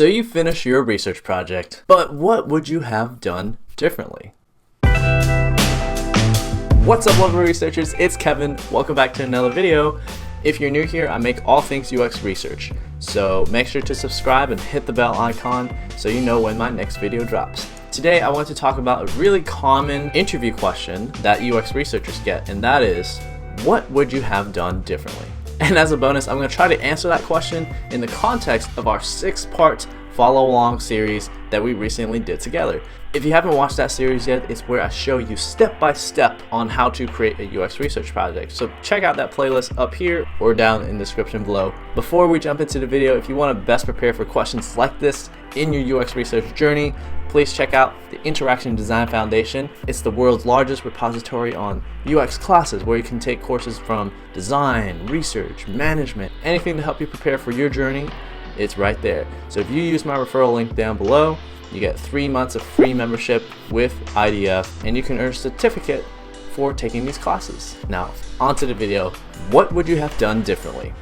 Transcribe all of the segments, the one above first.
So you finish your research project, but what would you have done differently? What's up, lovely researchers? It's Kevin. Welcome back to another video. If you're new here, I make all things UX research. So make sure to subscribe and hit the bell icon so you know when my next video drops. Today, I want to talk about a really common interview question that UX researchers get, and that is, what would you have done differently? And as a bonus, I'm going to try to answer that question in the context of our 6-part follow along series that we recently did together. If you haven't watched that series yet, it's where I show you step by step on how to create a UX research project. So check out that playlist up here or down in the description below. Before we jump into the video, if you want to best prepare for questions like this in your UX research journey, please check out the Interaction Design Foundation. It's the world's largest repository on UX classes where you can take courses from design, research, management, anything to help you prepare for your journey. It's right there. So if you use my referral link down below, you get 3 months of free membership with IDF, and you can earn a certificate for taking these classes. Now, onto the video. What would you have done differently?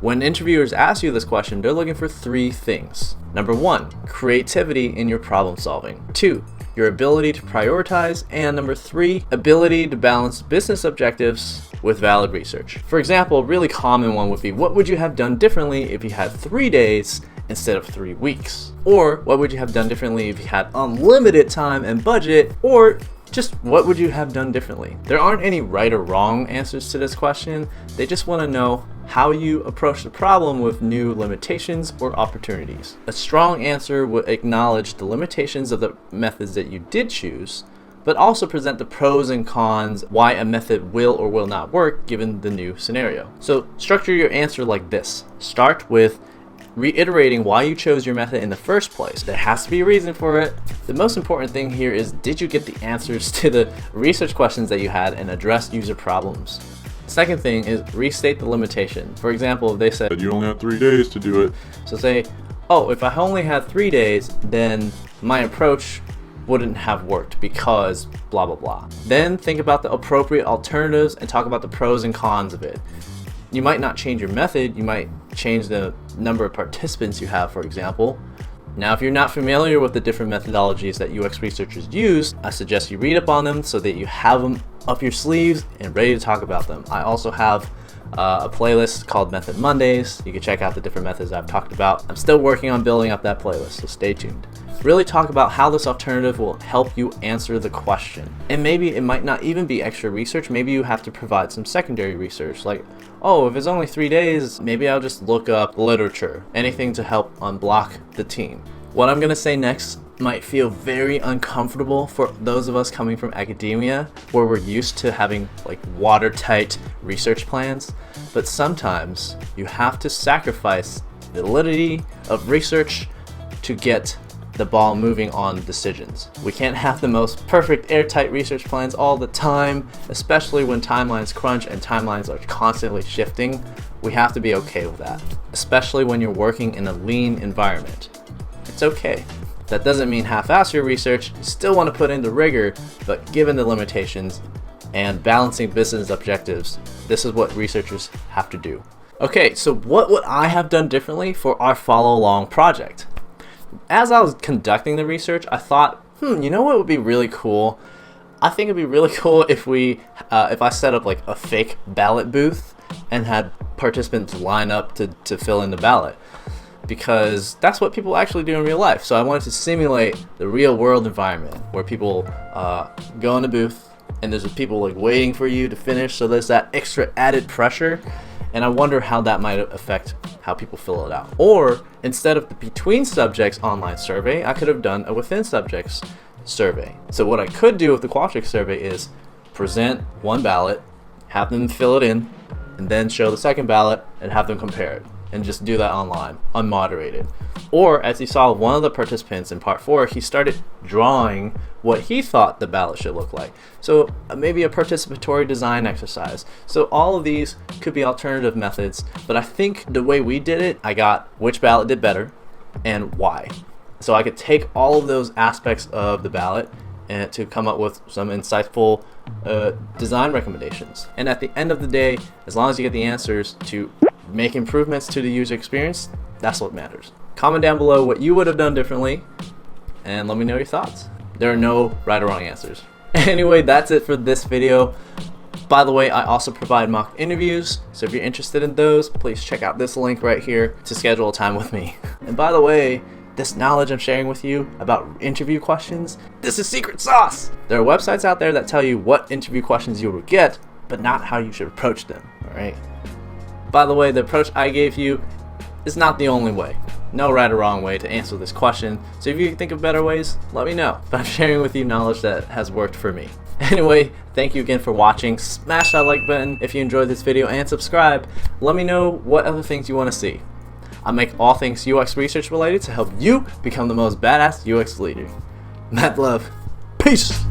When interviewers ask you this question, they're looking for 3 things. Number 1, creativity in your problem solving. 2, your ability to prioritize. And number 3, ability to balance business objectives with valid research. For example, a really common one would be, what would you have done differently if you had 3 days instead of 3 weeks? Or what would you have done differently if you had unlimited time and budget? Or just what would you have done differently? There aren't any right or wrong answers to this question. They just want to know how you approach the problem with new limitations or opportunities. A strong answer would acknowledge the limitations of the methods that you did choose, but also present the pros and cons, why a method will or will not work given the new scenario. So structure your answer like this. Start with reiterating why you chose your method in the first place. There has to be a reason for it. The most important thing here is, did you get the answers to the research questions that you had and address user problems? Second thing is restate the limitation. For example, if they said you only have 3 days to do it. So say, oh, if I only had 3 days, then my approach wouldn't have worked because blah, blah, blah. Then think about the appropriate alternatives and talk about the pros and cons of it. You might not change your method, you might change the number of participants you have, for example. Now, if you're not familiar with the different methodologies that UX researchers use, I suggest you read up on them so that you have them up your sleeves and ready to talk about them. I also have a playlist called Method Mondays. You can check out the different methods I've talked about. I'm still working on building up that playlist, so stay tuned. Really talk about how this alternative will help you answer the question. And maybe it might not even be extra research. Maybe you have to provide some secondary research, like, oh, if it's only 3 days, maybe I'll just look up literature, anything to help unblock the team. What I'm gonna say next might feel very uncomfortable for those of us coming from academia, where we're used to having like watertight research plans, but sometimes you have to sacrifice the validity of research to get the ball moving on decisions. We can't have the most perfect airtight research plans all the time, especially when timelines crunch and timelines are constantly shifting. We have to be okay with that, especially when you're working in a lean environment. It's okay. That doesn't mean half-ass your research. You still want to put in the rigor, but given the limitations and balancing business objectives, this is what researchers have to do. Okay, so what would I have done differently for our follow-along project? As I was conducting the research, I thought, you know what would be really cool? I think it'd be really cool if I set up like a fake ballot booth and had participants line up to fill in the ballot, because that's what people actually do in real life. So I wanted to simulate the real world environment where people go in the booth and there's people like waiting for you to finish. So there's that extra added pressure. And I wonder how that might affect how people fill it out. Or instead of the between subjects online survey, I could have done a within subjects survey. So what I could do with the Qualtrics survey is present one ballot, have them fill it in, and then show the second ballot and have them compare it. And just do that online, unmoderated. Or as you saw, one of the participants in part 4, he started drawing what he thought the ballot should look like. So maybe a participatory design exercise. So all of these could be alternative methods, but I think the way we did it, I got which ballot did better and why. So I could take all of those aspects of the ballot and to come up with some insightful design recommendations. And at the end of the day, as long as you get the answers to make improvements to the user experience, that's what matters. Comment down below what you would have done differently, and let me know your thoughts. There are no right or wrong answers. Anyway, that's it for this video. By the way, I also provide mock interviews, so if you're interested in those, please check out this link right here to schedule a time with me. And by the way, this knowledge I'm sharing with you about interview questions, this is secret sauce! There are websites out there that tell you what interview questions you will get, but not how you should approach them, alright? By the way, the approach I gave you is not the only way. No right or wrong way to answer this question, so if you can think of better ways, let me know. But I'm sharing with you knowledge that has worked for me. Anyway, thank you again for watching. Smash that like button if you enjoyed this video and subscribe. Let me know what other things you want to see. I make all things UX research related to help you become the most badass UX leader. Mad love. Peace!